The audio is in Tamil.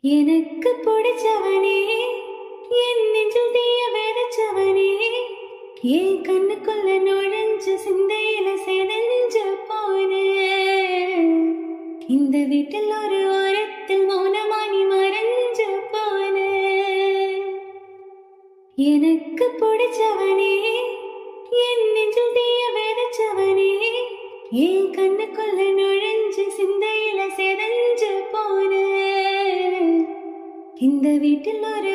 எனக்கு பிடிச்சவனே, என் நெஞ்சில் தீய விதைச்சவனே, என் கண்ணுக்குள்ள நுழைஞ்சு சிந்தையில செதஞ்சு போனே. இந்த வீட்டில் ஒரு ஓரத்தில் மௌனமானி மறைஞ்சு போனே. எனக்கு பிடிச்சவனே, என் நெஞ்சில் தீய விதைச்சவனே, என் கண்ணுக்குள்ள நுழைஞ்சு சிந்தையில செதஞ்சு போனே. இந்த வீட்டில் ஒரு